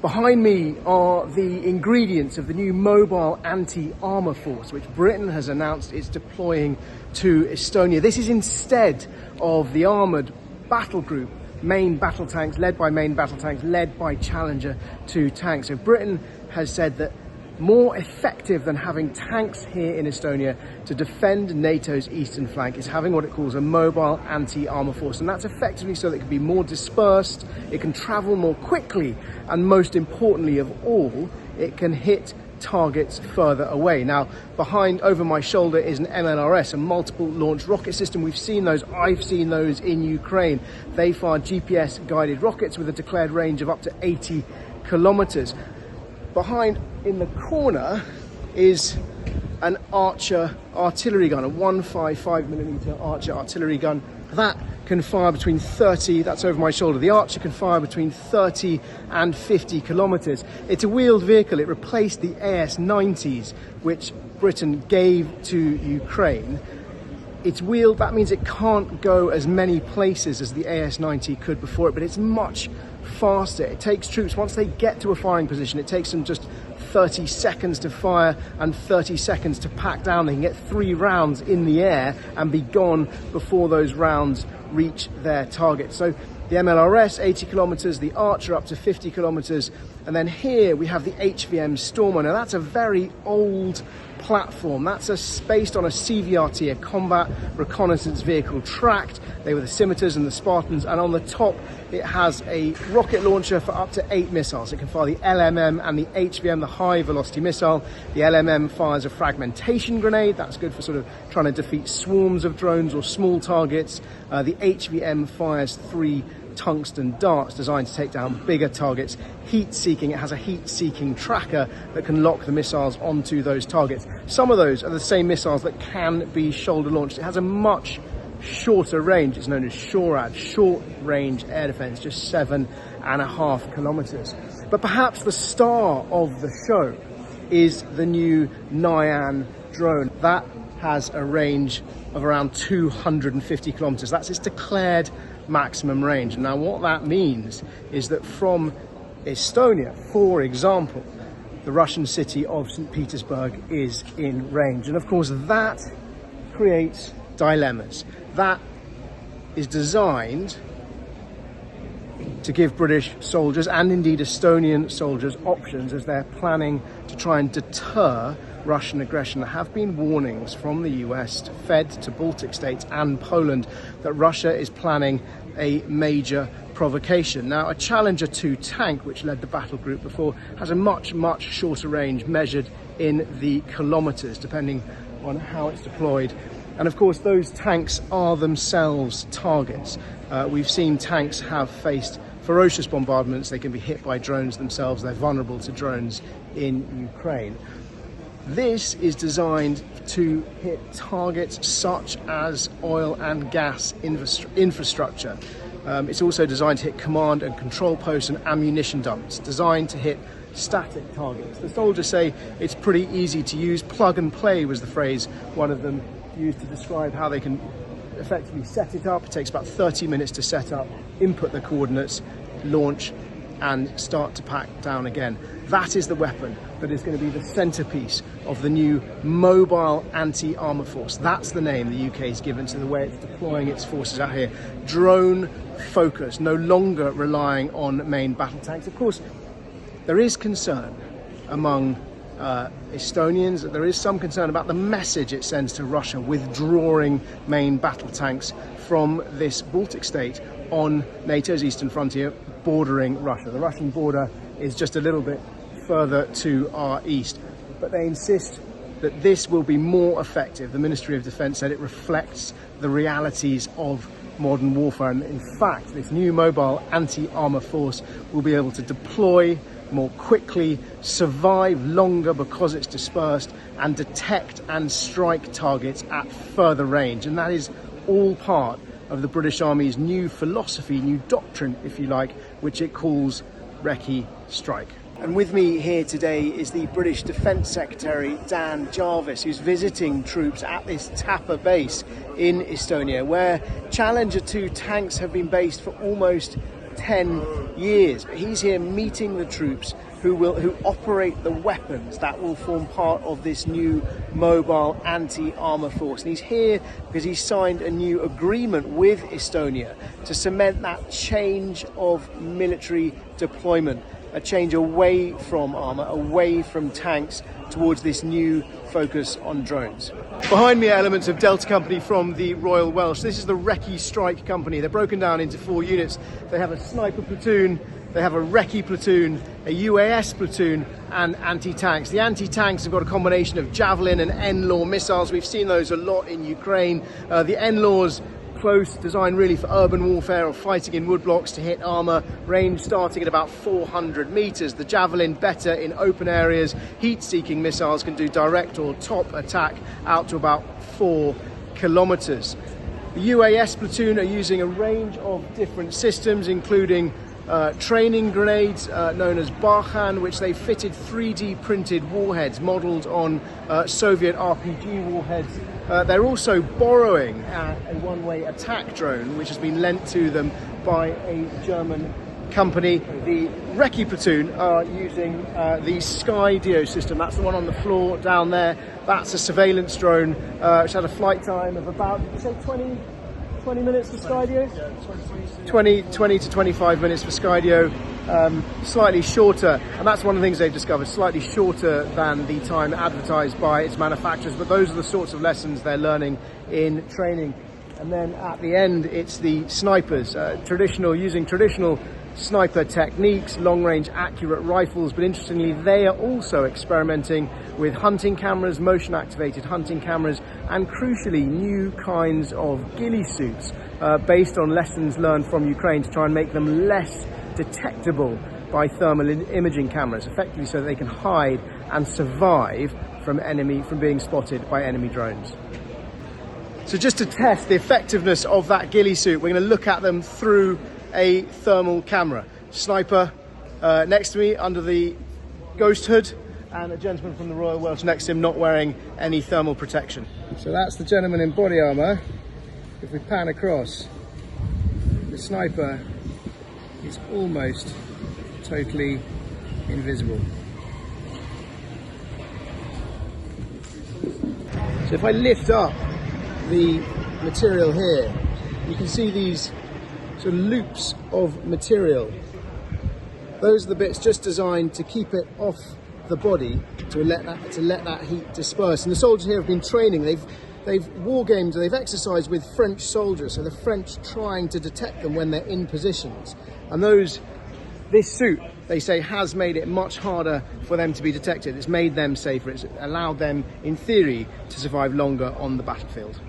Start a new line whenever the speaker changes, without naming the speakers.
Behind me are the ingredients of the new mobile anti-armour force, which Britain has announced it's deploying to Estonia. This is instead of the armoured battle group, main battle tanks, led by Challenger 2 tanks. So Britain has said that more effective than having tanks here in Estonia to defend NATO's eastern flank is having what it calls a mobile anti-armour force. And that's effectively so that it can be more dispersed, it can travel more quickly, and most importantly of all, it can hit targets further away. Now, over my shoulder is an MLRS, a multiple launch rocket system. We've seen those, I've seen those in Ukraine. They fire GPS guided rockets with a declared range of up to 80 kilometers. Behind in the corner is an Archer artillery gun, a 155mm Archer artillery gun. That can fire between 30, that's over my shoulder, the Archer can fire between 30 and 50 kilometers. It's a wheeled vehicle. It replaced the AS-90s, which Britain gave to Ukraine. It's wheeled, that means it can't go as many places as the AS-90 could before it, but it's much faster. It takes troops, once they get to a firing position, it takes them just 30 seconds to fire and 30 seconds to pack down. They can get 3 rounds in the air and be gone before those rounds reach their target. So the MLRS 80 kilometers, the Archer up to 50 kilometers, and then here we have the HVM Stormer. Now that's a very old platform. That's based on a CVRT, a combat reconnaissance vehicle, tracked. They were the Scimitars and the Spartans, and on the top it has a rocket launcher for up to 8 missiles. It can fire the LMM and the HVM, the high velocity missile. The LMM fires a fragmentation grenade. That's good for sort of trying to defeat swarms of drones or small targets. The HVM fires 3 tungsten darts designed to take down bigger targets. Heat-seeking, it has a heat-seeking tracker that can lock the missiles onto those targets. Some of those are the same missiles that can be shoulder launched. It has a much shorter range. It's known as SHORAD, short range air defense, just 7.5 kilometers. But perhaps the star of the show is the new Nyan drone. That has a range of around 250 kilometers. That's its declared maximum range. Now what that means is that from Estonia, for example, the Russian city of St. Petersburg is in range. And of course that creates dilemmas. That is designed to give British soldiers and indeed Estonian soldiers options as they're planning to try and deter Russian aggression. There have been warnings from the US fed to Baltic states and Poland that Russia is planning a major provocation. Now, a Challenger 2 tank, which led the battle group before, has a much shorter range measured in the kilometers, depending on how it's deployed. And of course, those tanks are themselves targets. We've seen tanks have faced ferocious bombardments. They can be hit by drones themselves. They're vulnerable to drones in Ukraine. This is designed to hit targets such as oil and gas infrastructure. It's also designed to hit command and control posts and ammunition dumps, designed to hit static targets. The soldiers say it's pretty easy to use. Plug and play was the phrase one of them used to describe how they can effectively set it up. It takes about 30 minutes to set up, input the coordinates, launch, and start to pack down again. That is the weapon that is going to be the centerpiece of the new mobile anti-armour force. That's the name the UK has given to the way it's deploying its forces out here. Drone focused, no longer relying on main battle tanks. Of course, there is concern among Estonians. There is some concern about the message it sends to Russia, withdrawing main battle tanks from this Baltic state on NATO's eastern frontier bordering Russia. The Russian border is just a little bit further to our east, but they insist that this will be more effective. The Ministry of Defence said it reflects the realities of modern warfare, and in fact this new mobile anti-armour force will be able to deploy more quickly, survive longer because it's dispersed, and detect and strike targets at further range. And that is all part of the British Army's new philosophy, new doctrine, if you like, which it calls Recky Strike. And with me here today is the British Defence Secretary, Dan Jarvis, who's visiting troops at this Tapa base in Estonia, where Challenger 2 tanks have been based for almost 10 years. But he's here meeting the troops who operate the weapons that will form part of this new mobile anti-armor force. And he's here because he signed a new agreement with Estonia to cement that change of military deployment, a change away from armor, away from tanks, towards this new focus on drones. Behind me are elements of Delta Company from the Royal Welsh. This is the Recky Strike Company. They're broken down into 4 units. They have a sniper platoon, they have a Recky platoon, a UAS platoon, and anti-tanks. The anti-tanks have got a combination of Javelin and NLAW missiles. We've seen those a lot in Ukraine. The NLAWs, close, designed really for urban warfare or fighting in woodblocks to hit armor, range starting at about 400 meters. The Javelin better in open areas. Heat-seeking missiles can do direct or top attack out to about 4 kilometers. The UAS platoon are using a range of different systems, including training grenades known as Barkhan, which they fitted 3D printed warheads modeled on Soviet RPG warheads. They're also borrowing a one-way attack drone, which has been lent to them by a German company. The Recky platoon are using the Skydio system. That's the one on the floor down there. That's a surveillance drone which had a flight time of about, did you say 20 minutes for Skydio? 20 to 25 minutes for Skydio, slightly shorter, and that's one of the things they've discovered, slightly shorter than the time advertised by its manufacturers, but those are the sorts of lessons they're learning in training. And then at the end, it's the snipers, using traditional sniper techniques, long-range accurate rifles, but interestingly they are also experimenting with hunting cameras, motion-activated hunting cameras, and crucially new kinds of ghillie suits based on lessons learned from Ukraine to try and make them less detectable by thermal imaging cameras, effectively so that they can hide and survive from being spotted by enemy drones. So just to test the effectiveness of that ghillie suit, we're going to look at them through a thermal camera. Sniper next to me under the ghost hood, and a gentleman from the Royal Welsh next to him not wearing any thermal protection. So that's the gentleman in body armour. If we pan across, the sniper is almost totally invisible. So if I lift up the material here, you can see these sort of loops of material. Those are the bits just designed to keep it off the body, to let that heat disperse. And the soldiers here have been training. They've war gamed, they've exercised with French soldiers, so the French trying to detect them when they're in positions. And this suit, they say, has made it much harder for them to be detected. It's made them safer. It's allowed them, in theory, to survive longer on the battlefield.